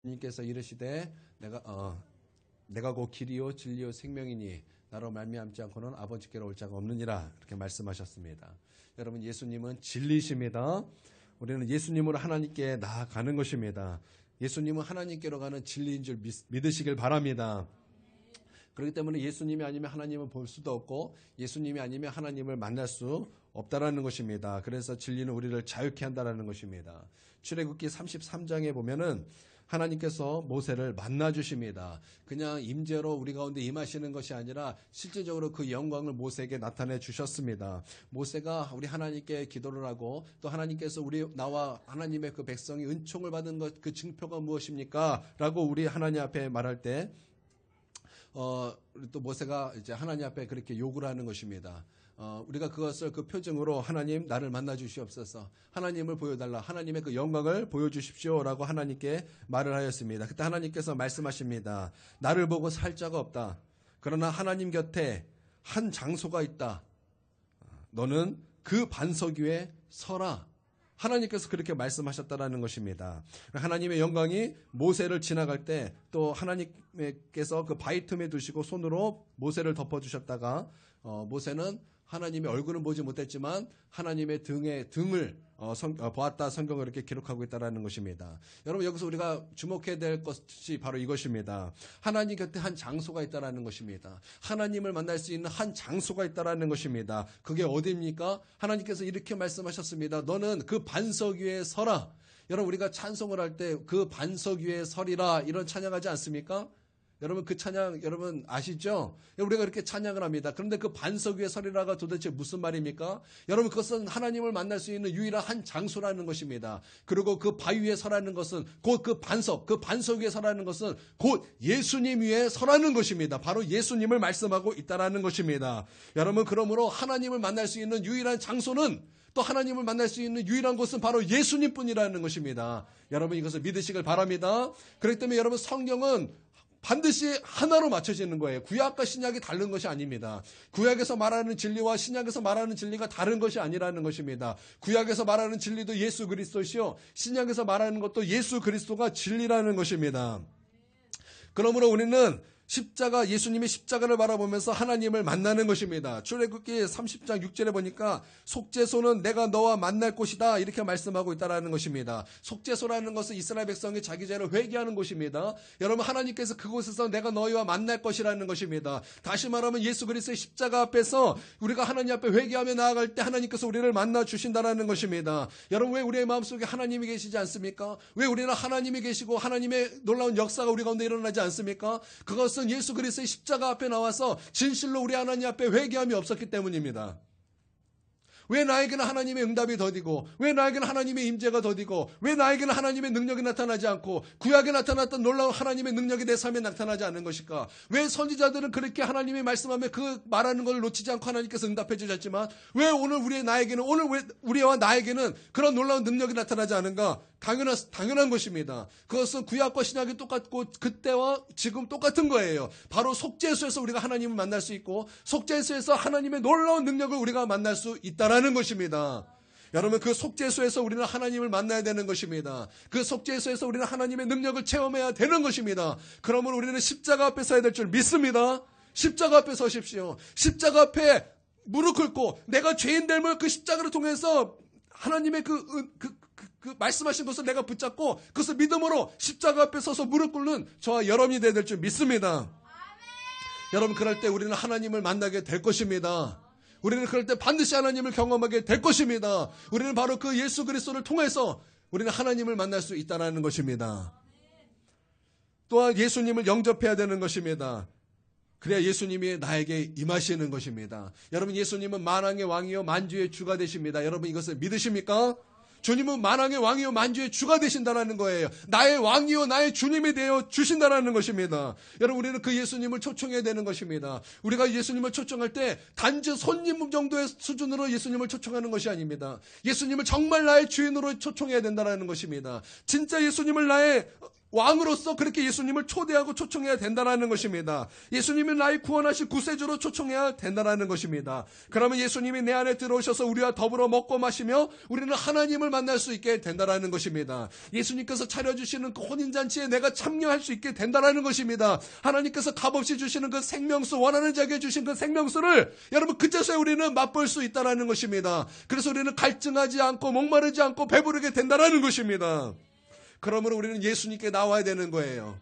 주님께서 이르시되 내가 곧 길이요 진리요 생명이니 나로 말미암지 않고는 아버지께로 올 자가 없느니라 이렇게 말씀하셨습니다. 여러분, 예수님은 진리십니다. 우리는 예수님으로 하나님께 나아가는 것입니다. 예수님은 하나님께로 가는 진리인 줄 믿으시길 바랍니다. 그렇기 때문에 예수님이 아니면 하나님을 볼 수도 없고 예수님이 아니면 하나님을 만날 수 없다라는 것입니다. 그래서 진리는 우리를 자유케 한다라는 것입니다. 출애굽기 33장에 보면은 하나님께서 모세를 만나 주십니다. 그냥 임재로 우리 가운데 임하시는 것이 아니라 실제적으로 그 영광을 모세에게 나타내 주셨습니다. 모세가 우리 하나님께 기도를 하고 또 하나님께서 나와 하나님의 그 백성이 은총을 받은 것, 그 증표가 무엇입니까? 라고 우리 하나님 앞에 말할 때 또 모세가 이제 하나님 앞에 그렇게 요구를 하는 것입니다. 우리가 그것을 그 표징으로 하나님 나를 만나 주시옵소서, 하나님을 보여달라, 하나님의 그 영광을 보여주십시오라고 하나님께 말을 하였습니다. 그때 하나님께서 말씀하십니다. 나를 보고 살 자가 없다. 그러나 하나님 곁에 한 장소가 있다. 너는 그 반석 위에 서라. 하나님께서 그렇게 말씀하셨다라는 것입니다. 하나님의 영광이 모세를 지나갈 때 또 하나님께서 그 바위 틈에 두시고 손으로 모세를 덮어주셨다가 모세는 하나님의 얼굴은 보지 못했지만 하나님의 등을 보았다, 성경을 이렇게 기록하고 있다는 것입니다. 여러분, 여기서 우리가 주목해야 될 것이 바로 이것입니다. 하나님 곁에 한 장소가 있다는 것입니다. 하나님을 만날 수 있는 한 장소가 있다는 것입니다. 그게 어디입니까? 하나님께서 이렇게 말씀하셨습니다. 너는 그 반석 위에 서라. 여러분, 우리가 찬송을 할 때 그 반석 위에 서리라 이런 찬양하지 않습니까? 여러분, 그 찬양 여러분 아시죠? 우리가 그렇게 찬양을 합니다. 그런데 그 반석 위에 서리라가 도대체 무슨 말입니까? 여러분, 그것은 하나님을 만날 수 있는 유일한 한 장소라는 것입니다. 그리고 그 바위 위에 서라는 것은 곧 그 반석 위에 서라는 것은 곧 예수님 위에 서라는 것입니다. 바로 예수님을 말씀하고 있다라는 것입니다. 여러분, 그러므로 하나님을 만날 수 있는 유일한 장소는, 또 하나님을 만날 수 있는 유일한 곳은 바로 예수님뿐이라는 것입니다. 여러분, 이것을 믿으시길 바랍니다. 그렇기 때문에 여러분, 성경은 반드시 하나로 맞춰지는 거예요. 구약과 신약이 다른 것이 아닙니다. 구약에서 말하는 진리와 신약에서 말하는 진리가 다른 것이 아니라는 것입니다. 구약에서 말하는 진리도 예수 그리스도시요, 신약에서 말하는 것도 예수 그리스도가 진리라는 것입니다. 그러므로 우리는 예수님의 십자가를 바라보면서 하나님을 만나는 것입니다. 출애굽기 30장 6절에 보니까 속죄소는 내가 너와 만날 곳이다 이렇게 말씀하고 있다는 것입니다. 속죄소라는 것은 이스라엘 백성이 자기 죄를 회개하는 곳입니다. 여러분, 하나님께서 그곳에서 내가 너희와 만날 것이라는 것입니다. 다시 말하면 예수 그리스도의 십자가 앞에서 우리가 하나님 앞에 회개하며 나아갈 때 하나님께서 우리를 만나 주신다는 것입니다. 여러분, 왜 우리의 마음속에 하나님이 계시지 않습니까? 왜 우리는 하나님이 계시고 하나님의 놀라운 역사가 우리 가운데 일어나지 않습니까? 그것은 예수 그리스도의 십자가 앞에 나와서 진실로 우리 하나님 앞에 회개함이 없었기 때문입니다. 왜 나에게는 하나님의 응답이 더디고, 왜 나에게는 하나님의 임재가 더디고, 왜 나에게는 하나님의 능력이 나타나지 않고 구약에 나타났던 놀라운 하나님의 능력이 내 삶에 나타나지 않는 것일까? 왜 선지자들은 그렇게 하나님의 말씀하며 그 말하는 것을 놓치지 않고 하나님께서 응답해 주셨지만 왜 오늘 왜 우리와 나에게는 그런 놀라운 능력이 나타나지 않은가? 당연한 것입니다. 그것은 구약과 신약이 똑같고 그때와 지금 똑같은 거예요. 바로 속죄소에서 우리가 하나님을 만날 수 있고 속죄소에서 하나님의 놀라운 능력을 우리가 만날 수 있다라는 것입니다. 여러분, 그 속죄소에서 우리는 하나님을 만나야 되는 것입니다. 그 속죄소에서 우리는 하나님의 능력을 체험해야 되는 것입니다. 그러면 우리는 십자가 앞에 서야 될 줄 믿습니다. 십자가 앞에 서십시오. 십자가 앞에 무릎 꿇고 내가 죄인됨을 그 십자가를 통해서 하나님의 그 말씀하신 것을 내가 붙잡고 그것을 믿음으로 십자가 앞에 서서 무릎 꿇는 저와 여러분이 되야 될 줄 믿습니다. 여러분, 그럴 때 우리는 하나님을 만나게 될 것입니다. 우리는 그럴 때 반드시 하나님을 경험하게 될 것입니다. 우리는 바로 그 예수 그리스도를 통해서 우리는 하나님을 만날 수 있다는 것입니다. 또한 예수님을 영접해야 되는 것입니다. 그래야 예수님이 나에게 임하시는 것입니다. 여러분, 예수님은 만왕의 왕이요 만주의 주가 되십니다. 여러분, 이것을 믿으십니까? 주님은 만왕의 왕이요 만주의 주가 되신다는 거예요. 나의 왕이요 나의 주님이 되어 주신다는 것입니다. 여러분, 우리는 그 예수님을 초청해야 되는 것입니다. 우리가 예수님을 초청할 때 단지 손님 정도의 수준으로 예수님을 초청하는 것이 아닙니다. 예수님을 정말 나의 주인으로 초청해야 된다는 것입니다. 진짜 예수님을 나의 왕으로서 그렇게 예수님을 초대하고 초청해야 된다는 것입니다. 예수님이 나의 구원하실 구세주로 초청해야 된다는 것입니다. 그러면 예수님이 내 안에 들어오셔서 우리와 더불어 먹고 마시며 우리는 하나님을 만날 수 있게 된다는 것입니다. 예수님께서 차려주시는 그 혼인잔치에 내가 참여할 수 있게 된다는 것입니다. 하나님께서 값없이 주시는 그 생명수, 원하는 자에게 주신 그 생명수를 여러분 그제서야 우리는 맛볼 수 있다는 것입니다. 그래서 우리는 갈증하지 않고 목마르지 않고 배부르게 된다는 것입니다. 그러므로 우리는 예수님께 나와야 되는 거예요.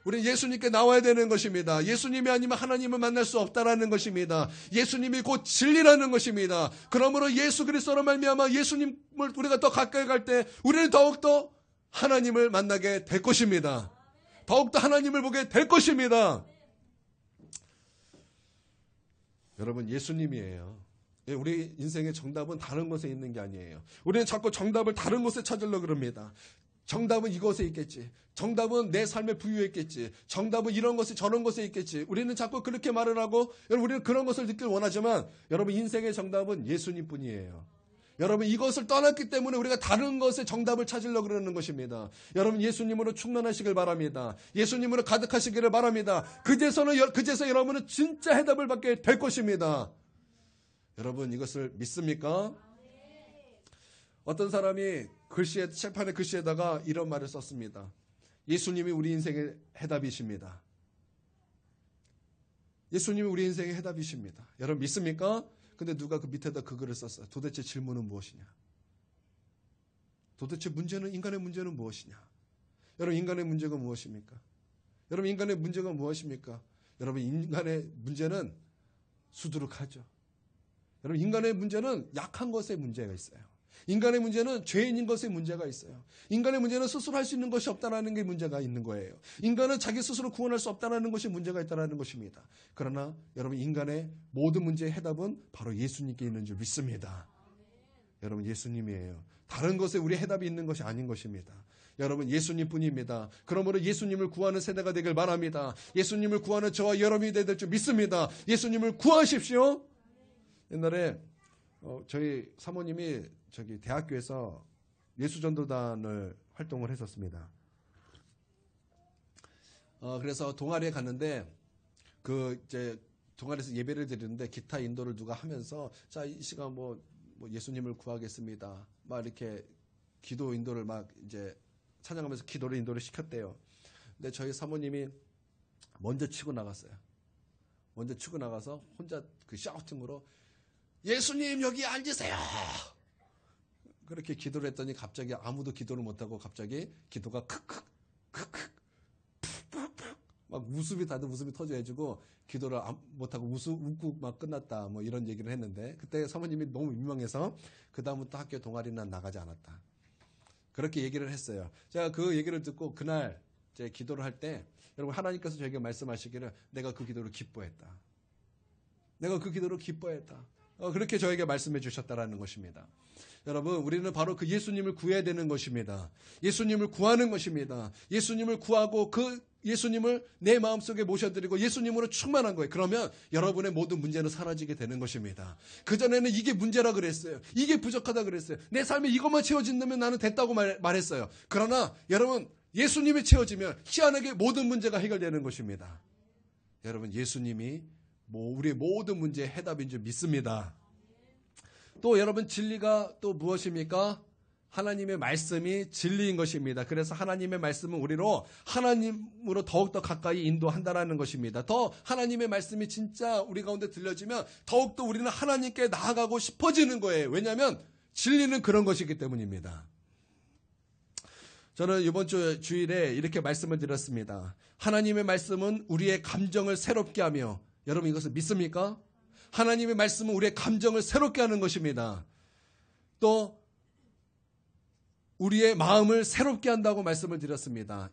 우리는 예수님께 나와야 되는 것입니다. 예수님이 아니면 하나님을 만날 수 없다라는 것입니다. 예수님이 곧 진리라는 것입니다. 그러므로 예수 그리스도로 말미암아 예수님을 우리가 더 가까이 갈 때 우리는 더욱더 하나님을 만나게 될 것입니다. 더욱더 하나님을 보게 될 것입니다. 여러분, 예수님이에요. 우리 인생의 정답은 다른 곳에 있는 게 아니에요. 우리는 자꾸 정답을 다른 곳에 찾으려고 그럽니다. 정답은 이곳에 있겠지. 정답은 내 삶에 부유해 있겠지. 정답은 이런 것이 저런 것에 있겠지. 우리는 자꾸 그렇게 말을 하고 여러분 우리는 그런 것을 듣길 원하지만 여러분 인생의 정답은 예수님 뿐이에요. 여러분 이것을 떠났기 때문에 우리가 다른 것에 정답을 찾으려고 그러는 것입니다. 여러분 예수님으로 충만하시길 바랍니다. 예수님으로 가득하시기를 바랍니다. 그제서 여러분은 진짜 해답을 받게 될 것입니다. 여러분 이것을 믿습니까? 어떤 사람이 책판의 글씨에다가 이런 말을 썼습니다. 예수님이 우리 인생의 해답이십니다. 예수님이 우리 인생의 해답이십니다. 여러분 믿습니까? 근데 누가 그 밑에다 그 글을 썼어요. 도대체 질문은 무엇이냐? 도대체 인간의 문제는 무엇이냐? 여러분 인간의 문제가 무엇입니까? 여러분 인간의 문제가 무엇입니까? 여러분 인간의 문제는 수두룩하죠. 여러분 인간의 문제는 약한 것에 문제가 있어요. 인간의 문제는 죄인인 것에 문제가 있어요. 인간의 문제는 스스로 할 수 있는 것이 없다는 게 문제가 있는 거예요. 인간은 자기 스스로 구원할 수 없다는 것이 문제가 있다는 것입니다. 그러나 여러분 인간의 모든 문제의 해답은 바로 예수님께 있는 줄 믿습니다. 여러분 예수님이에요. 다른 것에 우리 해답이 있는 것이 아닌 것입니다. 여러분 예수님뿐입니다. 그러므로 예수님을 구하는 세대가 되길 바랍니다. 예수님을 구하는 저와 여러분이 될 줄 믿습니다. 예수님을 구하십시오. 옛날에 저희 사모님이 대학교에서 예수전도단을 활동을 했었습니다. 그래서 동아리에 갔는데 동아리에서 예배를 드리는데 기타 인도를 누가 하면서 자, 이 시간 뭐 예수님을 구하겠습니다. 막 이렇게 기도 인도를 막 이제 찬양하면서 기도를 인도를 시켰대요. 근데 저희 사모님이 먼저 치고 나갔어요. 먼저 치고 나가서 혼자 그 샤우팅으로 예수님 여기 앉으세요. 그렇게 기도를 했더니 갑자기 아무도 기도를 못하고 갑자기 기도가 크크 막 다들 웃음이 터져가지고 기도를 못하고 웃고 막 끝났다 뭐 이런 얘기를 했는데 그때 사모님이 너무 민망해서 그 다음부터 학교 동아리는 나가지 않았다. 그렇게 얘기를 했어요. 제가 그 얘기를 듣고 그날 제 기도를 할 때 여러분 하나님께서 저에게 말씀하시기를 내가 그 기도를 기뻐했다. 내가 그 기도를 기뻐했다. 그렇게 저에게 말씀해 주셨다라는 것입니다. 여러분 우리는 바로 그 예수님을 구해야 되는 것입니다. 예수님을 구하는 것입니다. 예수님을 구하고 그 예수님을 내 마음속에 모셔드리고 예수님으로 충만한 거예요. 그러면 여러분의 모든 문제는 사라지게 되는 것입니다. 그전에는 이게 문제라 그랬어요. 이게 부족하다 그랬어요. 내 삶에 이것만 채워진다면 나는 됐다고 말했어요. 그러나 여러분 예수님이 채워지면 희한하게 모든 문제가 해결되는 것입니다. 여러분 예수님이 우리의 모든 문제의 해답인 줄 믿습니다. 또 여러분 진리가 또 무엇입니까? 하나님의 말씀이 진리인 것입니다. 그래서 하나님의 말씀은 우리로 하나님으로 더욱더 가까이 인도한다는 것입니다. 더 하나님의 말씀이 진짜 우리 가운데 들려지면 더욱더 우리는 하나님께 나아가고 싶어지는 거예요. 왜냐하면 진리는 그런 것이기 때문입니다. 저는 이번 주일에 이렇게 말씀을 드렸습니다. 하나님의 말씀은 우리의 감정을 새롭게 하며 여러분 이것을 믿습니까? 하나님의 말씀은 우리의 감정을 새롭게 하는 것입니다. 또 우리의 마음을 새롭게 한다고 말씀을 드렸습니다.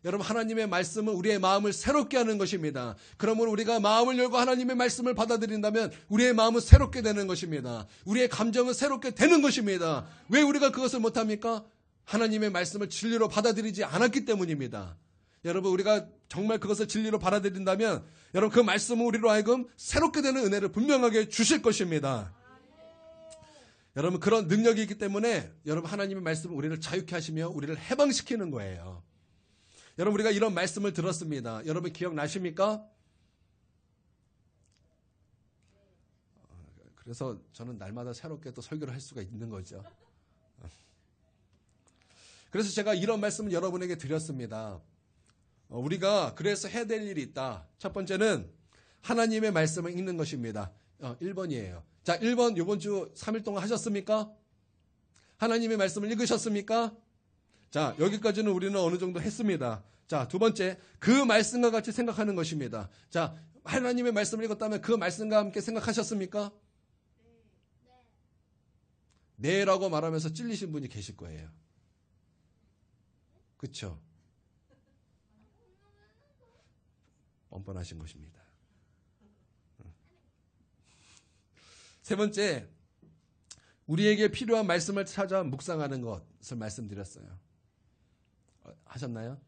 여러분 하나님의 말씀은 우리의 마음을 새롭게 하는 것입니다. 그러므로 우리가 마음을 열고 하나님의 말씀을 받아들인다면 우리의 마음은 새롭게 되는 것입니다. 우리의 감정은 새롭게 되는 것입니다. 왜 우리가 그것을 못합니까? 하나님의 말씀을 진리로 받아들이지 않았기 때문입니다. 여러분 우리가 정말 그것을 진리로 받아들인다면 여러분 그 말씀은 우리로 하여금 새롭게 되는 은혜를 분명하게 주실 것입니다. 여러분 그런 능력이 있기 때문에 여러분 하나님의 말씀은 우리를 자유케 하시며 우리를 해방시키는 거예요. 여러분 우리가 이런 말씀을 들었습니다. 여러분 기억나십니까? 그래서 저는 날마다 새롭게 또 설교를 할 수가 있는 거죠. 그래서 제가 이런 말씀을 여러분에게 드렸습니다. 우리가 그래서 해야 될 일이 있다. 첫 번째는 하나님의 말씀을 읽는 것입니다. 1번이에요. 자, 1번 이번 주 3일 동안 하셨습니까? 하나님의 말씀을 읽으셨습니까? 자, 여기까지는 우리는 어느 정도 했습니다. 자, 두 번째, 그 말씀과 같이 생각하는 것입니다. 자, 하나님의 말씀을 읽었다면 그 말씀과 함께 생각하셨습니까? 네. 라고 말하면서 찔리신 분이 계실 거예요. 그렇죠? 뻔뻔하신 것입니다. 세 번째, 우리에게 필요한 말씀을 찾아 묵상하는 것을 말씀드렸어요. 하셨나요?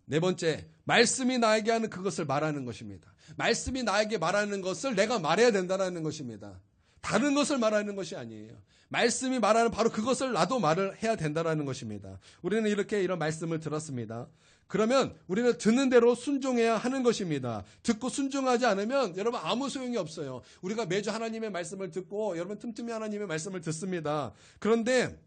네 번째, 말씀이 나에게 하는 그것을 말하는 것입니다. 말씀이 나에게 말하는 것을 내가 말해야 된다는 것입니다. 다른 것을 말하는 것이 아니에요. 말씀이 말하는 바로 그것을 나도 말을 해야 된다는 것입니다. 우리는 이렇게 이런 말씀을 들었습니다. 그러면 우리는 듣는 대로 순종해야 하는 것입니다. 듣고 순종하지 않으면 여러분 아무 소용이 없어요. 우리가 매주 하나님의 말씀을 듣고 여러분 틈틈이 하나님의 말씀을 듣습니다. 그런데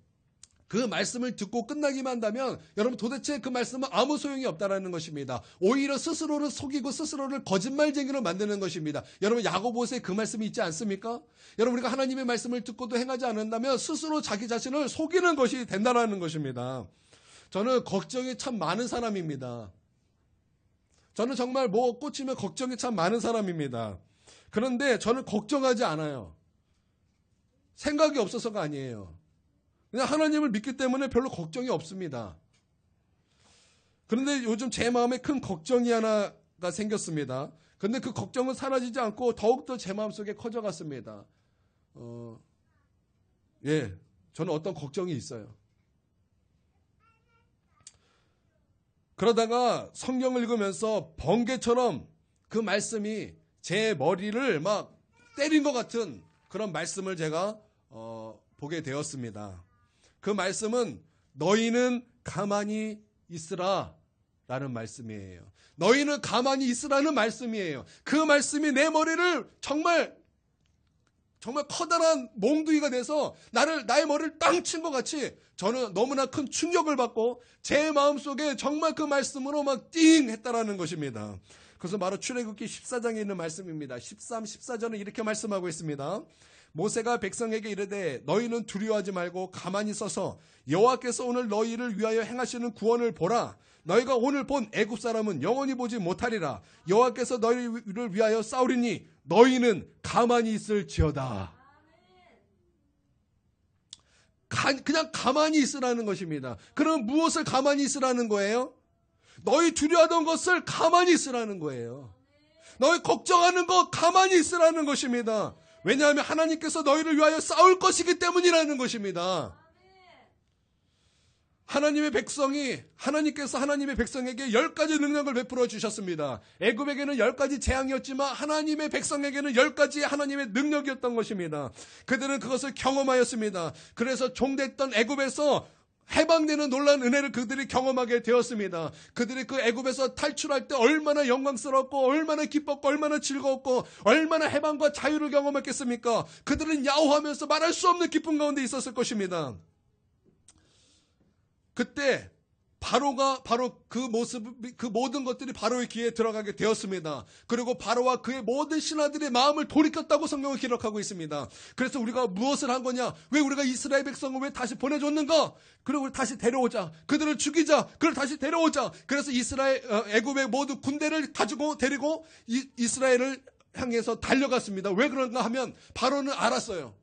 그 말씀을 듣고 끝나기만 한다면 여러분 도대체 그 말씀은 아무 소용이 없다는 것입니다. 오히려 스스로를 속이고 스스로를 거짓말쟁이로 만드는 것입니다. 여러분 야고보서에 그 말씀이 있지 않습니까? 여러분 우리가 하나님의 말씀을 듣고도 행하지 않는다면 스스로 자기 자신을 속이는 것이 된다는 것입니다. 저는 걱정이 참 많은 사람입니다. 저는 정말 뭐 꽂히면 걱정이 참 많은 사람입니다. 그런데 저는 걱정하지 않아요. 생각이 없어서가 아니에요. 그냥 하나님을 믿기 때문에 별로 걱정이 없습니다. 그런데 요즘 제 마음에 큰 걱정이 하나가 생겼습니다. 그런데 그 걱정은 사라지지 않고 더욱더 제 마음속에 커져갔습니다. 저는 어떤 걱정이 있어요. 그러다가 성경을 읽으면서 번개처럼 그 말씀이 제 머리를 막 때린 것 같은 그런 말씀을 제가 보게 되었습니다. 그 말씀은 너희는 가만히 있으라 라는 말씀이에요. 너희는 가만히 있으라는 말씀이에요. 그 말씀이 내 머리를 정말 커다란 몽둥이가 돼서 나의 머리를 땅 친 것 같이 저는 너무나 큰 충격을 받고 제 마음속에 정말 그 말씀으로 막 띵 했다라는 것입니다. 그래서 바로 출애굽기 14장에 있는 말씀입니다. 13, 14절은 이렇게 말씀하고 있습니다. 모세가 백성에게 이르되 너희는 두려워하지 말고 가만히 서서 여호와께서 오늘 너희를 위하여 행하시는 구원을 보라. 너희가 오늘 본 애굽 사람은 영원히 보지 못하리라. 여호와께서 너희를 위하여 싸우리니 너희는 가만히 있을지어다. 그냥 가만히 있으라는 것입니다. 그럼 무엇을 가만히 있으라는 거예요? 너희 두려워하던 것을 가만히 있으라는 거예요. 너희 걱정하는 것 가만히 있으라는 것입니다. 왜냐하면 하나님께서 너희를 위하여 싸울 것이기 때문이라는 것입니다. 하나님께서 하나님의 백성에게 10가지 능력을 베풀어 주셨습니다. 애굽에게는 10가지 재앙이었지만 하나님의 백성에게는 10가지 하나님의 능력이었던 것입니다. 그들은 그것을 경험하였습니다. 그래서 종됐던 애굽에서 해방되는 놀라운 은혜를 그들이 경험하게 되었습니다. 그들이 그 애굽에서 탈출할 때 얼마나 영광스럽고 얼마나 기뻤고 얼마나 즐거웠고 얼마나 해방과 자유를 경험했겠습니까? 그들은 야호하면서 말할 수 없는 기쁨 가운데 있었을 것입니다. 그때 바로가 바로 그 모든 것들이 바로의 귀에 들어가게 되었습니다. 그리고 바로와 그의 모든 신하들의 마음을 돌이켰다고 성경을 기록하고 있습니다. 그래서 우리가 무엇을 한 거냐? 왜 우리가 이스라엘 백성을 왜 다시 보내줬는가? 그리고 우리 다시 데려오자. 그들을 죽이자. 그를 다시 데려오자. 그래서 애굽의 모든 군대를 가지고 데리고 이스라엘을 향해서 달려갔습니다. 왜 그런가 하면 바로는 알았어요.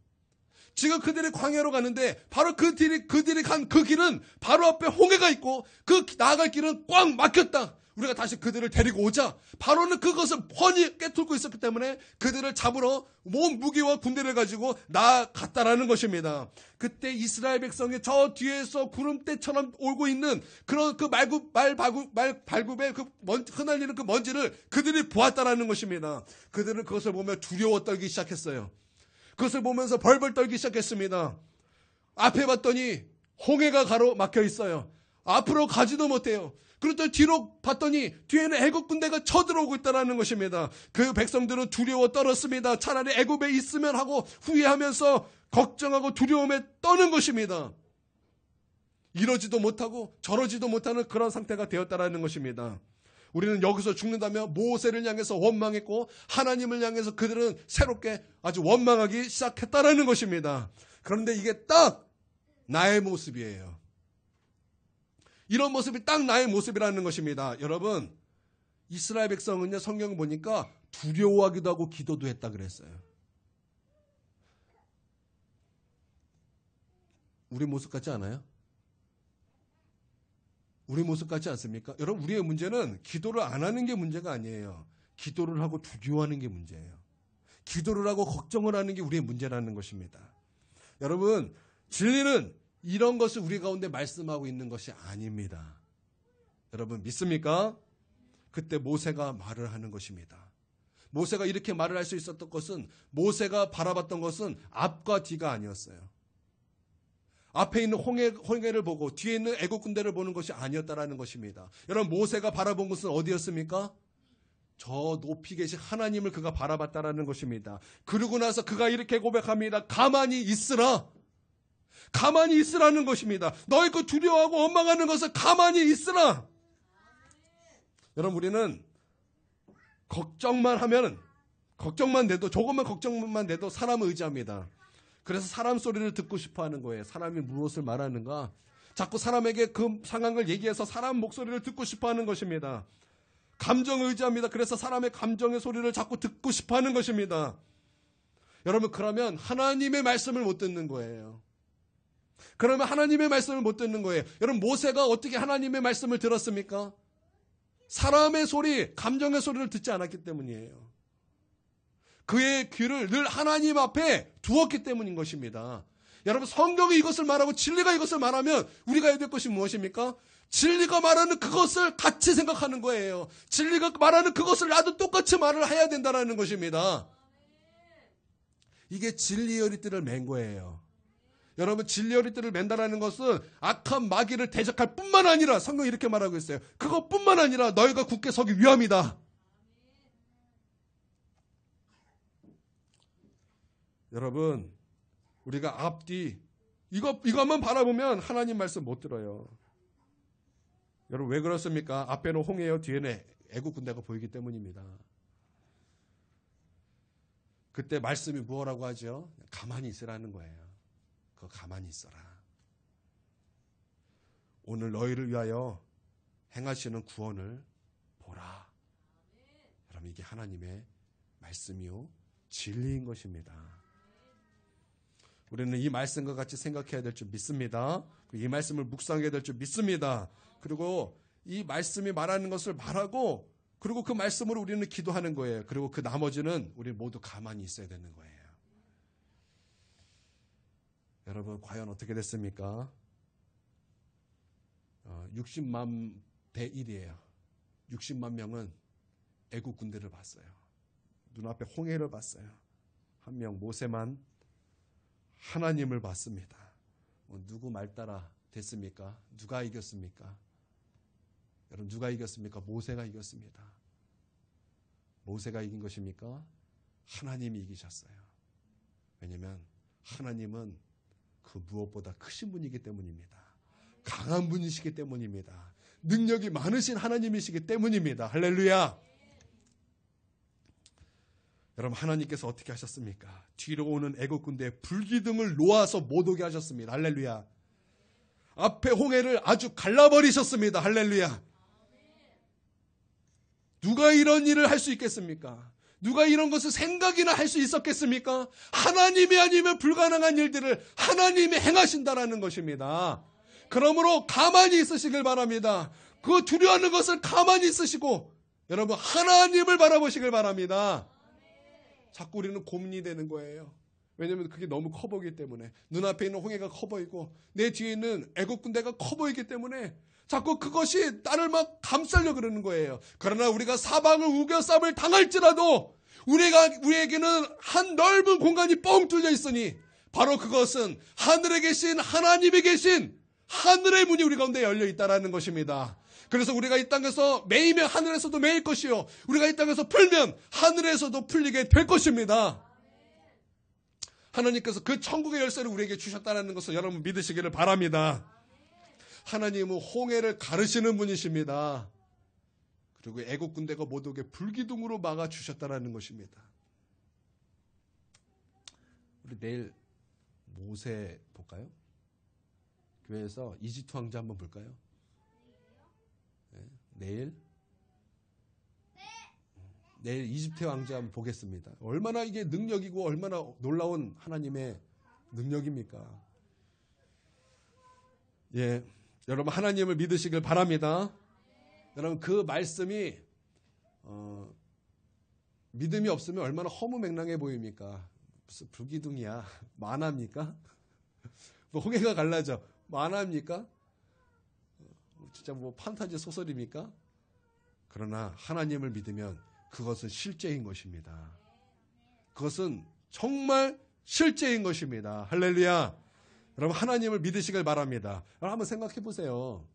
지금 그들이 광야로 가는데 바로 그들이 간 그 길은 바로 앞에 홍해가 있고 그 나아갈 길은 꽉 막혔다. 우리가 다시 그들을 데리고 오자. 바로는 그것을 훤히 꿰뚫고 있었기 때문에 그들을 잡으러 온 무기와 군대를 가지고 나아갔다라는 것입니다. 그때 이스라엘 백성이 저 뒤에서 구름대처럼 오고 있는 그런 그 발굽에 그 흩날리는 그 먼지를 그들이 보았다라는 것입니다. 그들은 그것을 보며 두려워 떨기 시작했어요. 그것을 보면서 벌벌 떨기 시작했습니다. 앞에 봤더니 홍해가 가로막혀 있어요. 앞으로 가지도 못해요. 그랬더니 뒤로 봤더니 뒤에는 애굽 군대가 쳐들어오고 있다는 것입니다. 그 백성들은 두려워 떨었습니다. 차라리 애굽에 있으면 하고 후회하면서 걱정하고 두려움에 떠는 것입니다. 이러지도 못하고 저러지도 못하는 그런 상태가 되었다는 것입니다. 우리는 여기서 죽는다며 모세를 향해서 원망했고 하나님을 향해서 그들은 새롭게 아주 원망하기 시작했다는 것입니다. 그런데 이게 딱 나의 모습이에요. 이런 모습이 딱 나의 모습이라는 것입니다. 여러분, 이스라엘 백성은요, 성경 보니까 두려워하기도 하고 기도도 했다 그랬어요. 우리 모습 같지 않아요? 우리 모습 같지 않습니까? 여러분, 우리의 문제는 기도를 안 하는 게 문제가 아니에요. 기도를 하고 두려워하는 게 문제예요. 기도를 하고 걱정을 하는 게 우리의 문제라는 것입니다. 여러분, 진리는 이런 것을 우리 가운데 말씀하고 있는 것이 아닙니다. 여러분 믿습니까? 그때 모세가 말을 하는 것입니다. 모세가 이렇게 말을 할 수 있었던 것은, 모세가 바라봤던 것은 앞과 뒤가 아니었어요. 앞에 있는 홍해를 보고 뒤에 있는 애굽 군대를 보는 것이 아니었다라는 것입니다. 여러분, 모세가 바라본 것은 어디였습니까? 저 높이 계신 하나님을 그가 바라봤다라는 것입니다. 그러고 나서 그가 이렇게 고백합니다. 가만히 있으라. 가만히 있으라는 것입니다. 너희 그 두려워하고 원망하는 것을 가만히 있으라. 여러분, 우리는 걱정만 하면, 걱정만 내도, 조금만 걱정만 내도 사람을 의지합니다. 그래서 사람 소리를 듣고 싶어 하는 거예요. 사람이 무엇을 말하는가? 자꾸 사람에게 그 상황을 얘기해서 사람 목소리를 듣고 싶어 하는 것입니다. 감정을 의지합니다. 그래서 사람의 감정의 소리를 자꾸 듣고 싶어 하는 것입니다. 여러분, 그러면 하나님의 말씀을 못 듣는 거예요. 그러면 하나님의 말씀을 못 듣는 거예요. 여러분, 모세가 어떻게 하나님의 말씀을 들었습니까? 사람의 소리, 감정의 소리를 듣지 않았기 때문이에요. 그의 귀를 늘 하나님 앞에 두었기 때문인 것입니다. 여러분, 성경이 이것을 말하고 진리가 이것을 말하면 우리가 해야 될 것이 무엇입니까? 진리가 말하는 그것을 같이 생각하는 거예요. 진리가 말하는 그것을 나도 똑같이 말을 해야 된다는 것입니다. 이게 진리의 허리띠를 맨 거예요. 여러분, 진리의 허리띠를 맨다라는 것은 악한 마귀를 대적할 뿐만 아니라, 성경이 이렇게 말하고 있어요. 그것뿐만 아니라 너희가 굳게 서기 위함이다. 여러분, 우리가 앞뒤 이것만 바라보면 하나님 말씀 못 들어요. 여러분, 왜 그렇습니까? 앞에는 홍해요, 뒤에는 애국 군대가 보이기 때문입니다. 그때 말씀이 무엇라고 하죠? 가만히 있으라는 거예요. 그거 가만히 있어라. 오늘 너희를 위하여 행하시는 구원을 보라. 여러분, 이게 하나님의 말씀이요, 진리인 것입니다. 우리는 이 말씀과 같이 생각해야 될 줄 믿습니다. 이 말씀을 묵상해야 될 줄 믿습니다. 그리고 이 말씀이 말하는 것을 말하고, 그리고 그 말씀으로 우리는 기도하는 거예요. 그리고 그 나머지는 우리 모두 가만히 있어야 되는 거예요. 여러분, 과연 어떻게 됐습니까? 60만 대 1이에요. 60만 명은 애국 군대를 봤어요. 눈앞에 홍해를 봤어요. 한 명 모세만 하나님을 봤습니다. 누구 말 따라 됐습니까? 누가 이겼습니까? 여러분, 누가 이겼습니까? 모세가 이겼습니다. 모세가 이긴 것입니까? 하나님이 이기셨어요. 왜냐하면 하나님은 그 무엇보다 크신 분이기 때문입니다. 강한 분이시기 때문입니다. 능력이 많으신 하나님이시기 때문입니다. 할렐루야. 여러분, 하나님께서 어떻게 하셨습니까? 뒤로 오는 애국 군대에 불기둥을 놓아서 못 오게 하셨습니다. 할렐루야. 앞에 홍해를 아주 갈라버리셨습니다. 할렐루야. 누가 이런 일을 할 수 있겠습니까? 누가 이런 것을 생각이나 할 수 있었겠습니까? 하나님이 아니면 불가능한 일들을 하나님이 행하신다라는 것입니다. 그러므로 가만히 있으시길 바랍니다. 그 두려워하는 것을 가만히 있으시고, 여러분, 하나님을 바라보시길 바랍니다. 자꾸 우리는 고민이 되는 거예요. 왜냐하면 그게 너무 커 보이기 때문에. 눈앞에 있는 홍해가 커 보이고 내 뒤에 있는 애국 군대가 커 보이기 때문에 자꾸 그것이 나를 막 감싸려고 그러는 거예요. 그러나 우리가 사방을 우겨싸움을 당할지라도 우리에게는 한 넓은 공간이 뻥 뚫려 있으니, 바로 그것은 하늘에 계신 하나님이 계신 하늘의 문이 우리 가운데 열려 있다라는 것입니다. 그래서 우리가 이 땅에서 매이면 하늘에서도 매일 것이요, 우리가 이 땅에서 풀면 하늘에서도 풀리게 될 것입니다. 하나님께서 그 천국의 열쇠를 우리에게 주셨다는 것을 여러분 믿으시기를 바랍니다. 하나님은 홍해를 가르시는 분이십니다. 그리고 애국 군대가 못 오게 불기둥으로 막아 주셨다는 것입니다. 우리 내일 모세 볼까요? 교회에서 이집트 왕자 한번 볼까요? 네, 내일 이집트 왕자 한번 보겠습니다. 얼마나 이게 능력이고 얼마나 놀라운 하나님의 능력입니까? 예, 여러분 하나님을 믿으시길 바랍니다. 여러분 그 말씀이 믿음이 없으면 얼마나 허무맹랑해 보입니까? 무슨 불기둥이야? 만화입니까? 뭐 홍해가 갈라져? 만화입니까? 진짜 뭐 판타지 소설입니까? 그러나 하나님을 믿으면 그것은 실제인 것입니다. 그것은 정말 실제인 것입니다. 할렐루야. 여러분 하나님을 믿으시길 바랍니다. 여러분 한번 생각해 보세요.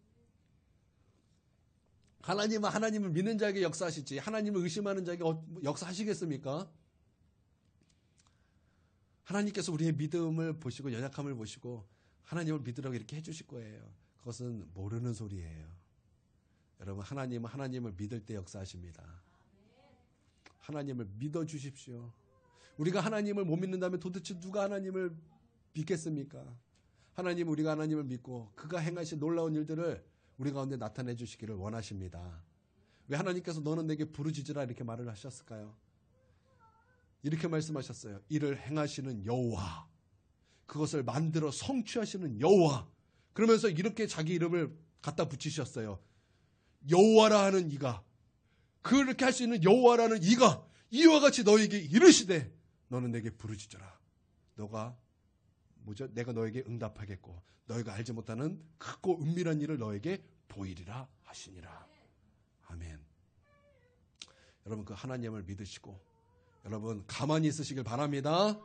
하나님은 하나님을 믿는 자에게 역사하시지 하나님을 의심하는 자에게 역사하시겠습니까? 하나님께서 우리의 믿음을 보시고 연약함을 보시고 하나님을 믿으라고 이렇게 해주실 거예요. 그것은 모르는 소리예요. 여러분 하나님은 하나님을 믿을 때 역사하십니다. 하나님을 믿어주십시오. 우리가 하나님을 못 믿는다면 도대체 누가 하나님을 믿겠습니까? 하나님은 우리가 하나님을 믿고 그가 행하신 놀라운 일들을 우리 가운데 나타내 주시기를 원하십니다. 왜 하나님께서 너는 내게 부르짖으라 이렇게 말을 하셨을까요? 이렇게 말씀하셨어요. 이를 행하시는 여호와, 그것을 만들어 성취하시는 여호와. 그러면서 이렇게 자기 이름을 갖다 붙이셨어요. 여호와라 하는 이가, 그렇게 할 수 있는 여호와라는 이가 이와 같이 너에게 이르시되 너는 내게 부르짖으라. 내가 너에게 응답하겠고 너희가 알지 못하는 크고 은밀한 일을 너에게 보이리라 하시니라. 아멘. 여러분 그 하나님을 믿으시고 여러분 가만히 있으시길 바랍니다.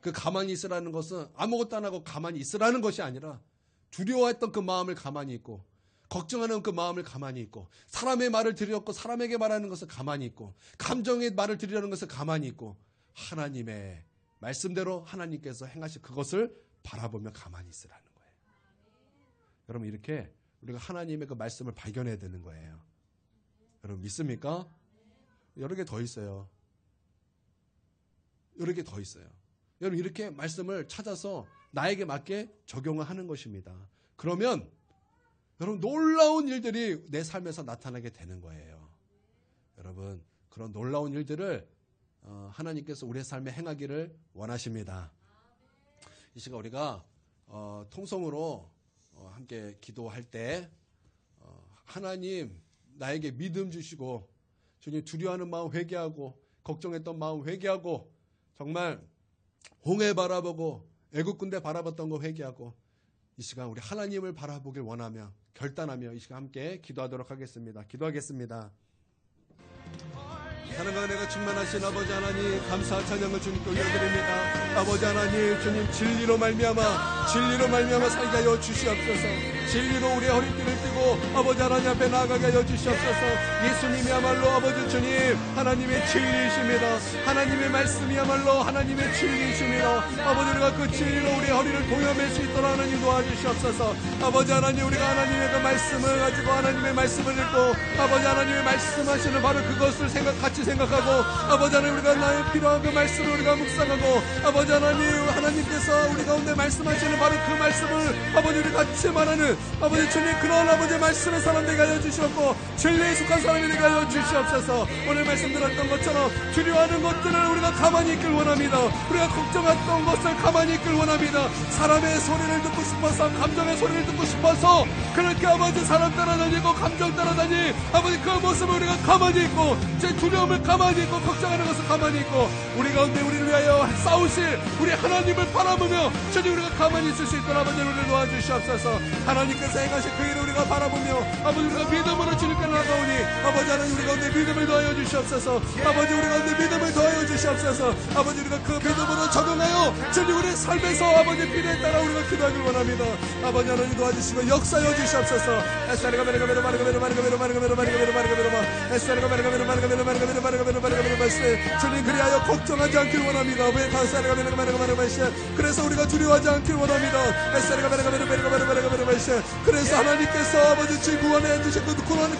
그 가만히 있으라는 것은 아무것도 안 하고 가만히 있으라는 것이 아니라 두려워했던 그 마음을 가만히 있고 걱정하는 그 마음을 가만히 있고 사람의 말을 들었고 사람에게 말하는 것을 가만히 있고 감정의 말을 들으려는 것을 가만히 있고 하나님의 말씀대로 하나님께서 행하실 그것을 바라보며 가만히 있으라는 거예요. 여러분 이렇게 우리가 하나님의 그 말씀을 발견해야 되는 거예요. 여러분 믿습니까? 여러 개 더 있어요. 여러 개 더 있어요. 여러분 이렇게 말씀을 찾아서 나에게 맞게 적용을 하는 것입니다. 그러면 여러분 놀라운 일들이 내 삶에서 나타나게 되는 거예요. 여러분 그런 놀라운 일들을 하나님께서 우리의 삶에 행하기를 원하십니다. 이 시간 우리가 통성으로 함께 기도할 때 하나님 나에게 믿음 주시고 주님 두려워하는 마음 회개하고 걱정했던 마음 회개하고 정말 홍해 바라보고 애국 군대 바라봤던 거 회개하고 이 시간 우리 하나님을 바라보길 원하며 결단하며 이 시간 함께 기도하도록 하겠습니다. 기도하겠습니다. 사랑과 은혜가 충만하신 아버지 하나님 감사 찬양을 주님께 올려드립니다. 아버지 하나님 주님 진리로 말미암아 살게 하여 주시옵소서. 진리로 우리의 허리띠를 띠고 아버지 하나님 앞에 나아가게 하여 주시옵소서. 예수님이야말로 아버지 주님 하나님의 진리이십니다. 하나님의 말씀이야말로 하나님의 진리이십니다. 아버지 우리가 그 진리로 우리의 허리를 동여맬 수 있도록 하나님 도와주시옵소서. 아버지 하나님 우리가 하나님의 그 말씀을 가지고 하나님의 말씀을 읽고 아버지 하나님의 말씀하시는 바로 그것을 같이 생각하고 아버지 하나님 우리가 나의 필요한 그 말씀을 우리가 묵상하고 아버지 하나님께서 우리 가운데 말씀하시는 바로 그 말씀을 아버지 우리 같이 말하는 아버지 주님 그런 아버지 말씀의 사람 되게 하여 주시옵고 진리에 속한 사람이 되게 하여 주시옵소서. 오늘 말씀 들었던 것처럼 두려워하는 것들을 우리가 가만히 있길 원합니다. 우리가 걱정했던 것을 가만히 있길 원합니다. 사람의 소리를 듣고 싶어서 감정의 소리를 듣고 싶어서 그렇게 아버지 사람 따라다니고 감정 따라다니 아버지 그 모습을 우리가 가만히 있고 제 두려움을 가만히 있고 걱정하는 것을 가만히 있고 우리 가운데 우리를 위하여 싸우실 우리 하나님을 바라보며 주님 우리가 가만히 있을 수 있도록 아버지 우리를 도와주시옵소서. 하나님께서 행하실 그 일을 우리가 바라보며 아버지 우리가 믿음으로 주님께 나아가오니 아버지 하나님 우리 가운데 믿음을 더하여 주시옵소서. 아버지 우리 가운데 믿음을 더하여 주시옵소서. 아버지 우리가 그 믿음으로 적응하여 주님 우리 삶에서 아버지 필요에 따라 우리가 기도하길 원합니다. 아버지 하나님 도와주시고 역사여 주시옵소서. 에스라가 메르가메르 마르가메르 마르가메르 마르가메르 마르가메르 마르가메르 에스라가 메르가메르 마르가메르 마르가메르 마르가메르 마르가메르 마시 주님 그리하여 걱정하지 않길 원합니다. 왜 가사라가 메르가메르 마르가메르 마시 그래서 우리가 두려워하지 않길 원합니다. 에스라가 메르가메르 메르가메르 마르가메르 마시 그래서 하나님께서 아버지 주 구원해 주신 그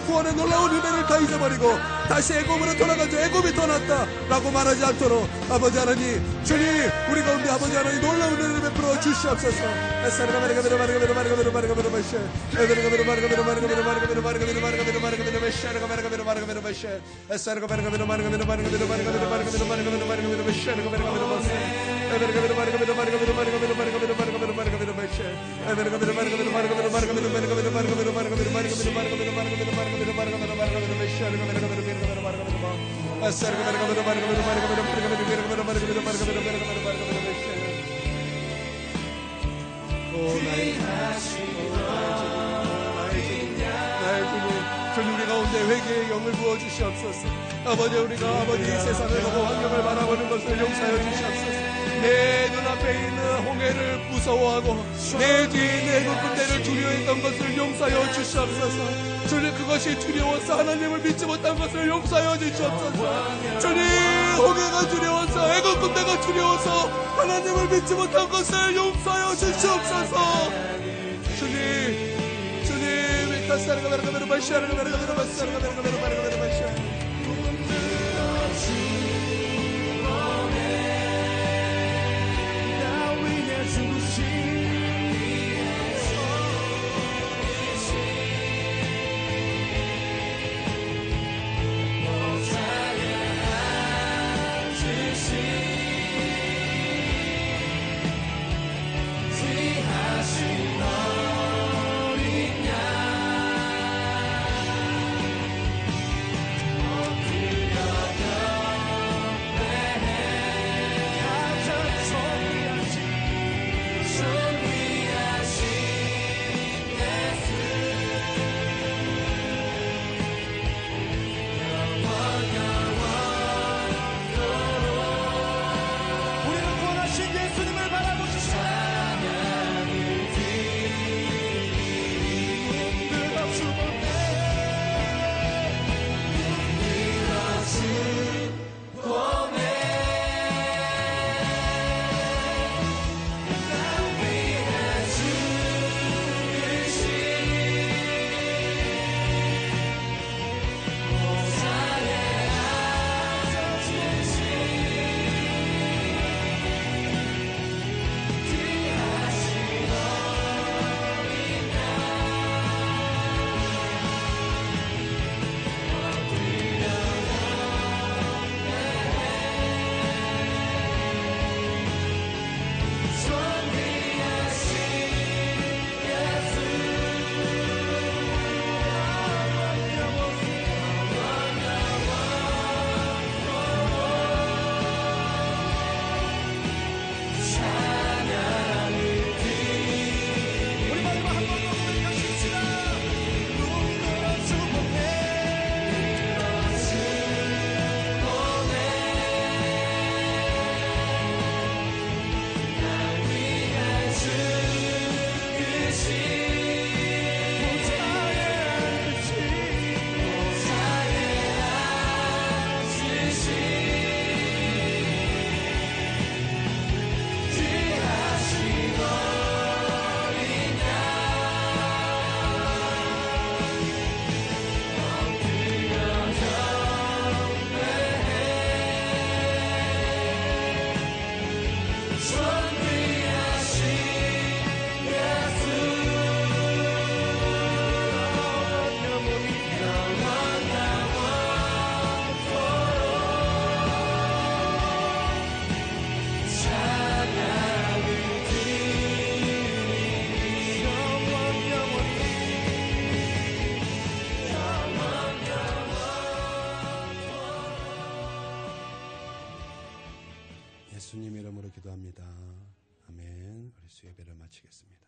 구원의 놀라운 은혜를 다 잊어버리고 다시 애굽으로 돌아가죠. 애굽이 더 낫다라고 말하지 않도록 아버지 하나님 주님 우리 가운데 아버지 하나님 놀라운 은혜를 베풀어 주시옵소서. 에스라가 메르가메르 마르가메르 마르가메르 마르가메르 마시 에스라가 마르가메르 마르가메르 마르가메르 마르가메르 마르가메르 마르가메르 마시 에스라가 마르가메르 마르가메르 마시 에스라가 마르가메르 마르가메르 마르가메르 마르가메르 마르가메르 마르가메르 마르가메르 마시 에스라가 마르가메르 마시 에베르가메르 마르가메르 마르가메르 마르가메르 마르가메르 마르가메르 마르가메르 마시 에베르가메르 마르가메르 마르가메르 마르가메르 마르가메르 마르가메르 마르가메르 마르가메르 마르가메르 마르가메르 마르가메르 마르가메르 마르가메르 마시 에스라가 마르가메르 마르가메르 마르가메르 마 에스라가 마르가메르 마르가메르 마르가메르 마르가메르 마르가메르 마르가메르 마르가메르 마르가메르 마르가메르 마시 오 나의 주님 우리 가운데 회개의 영을 부어주시옵소서. 아버지 우리가 아버지 이 세상을 보고 환경을 바라보는 것을 용서하여 주시옵소서. 내 눈앞에 있는 홍해를 무서워하고 내 뒤에 있는 애굽 군대를 두려워했던 것을 용서하여 주시옵소서. 주님 그것이 두려워서 하나님을 믿지 못한 것을 용서하여 주시옵소서. 주님 홍해가 두려워서 애굽 군대가 두려워서 하나님을 믿지 못한 것을 용서하여 주시옵소서. 주님 가사르가 메르가메르 마시아르가 메르가메르 마시아르가 메르가메르 마르가메르 마시아 예수님 이름으로 기도합니다. 아멘. 우리 수예배를 마치겠습니다.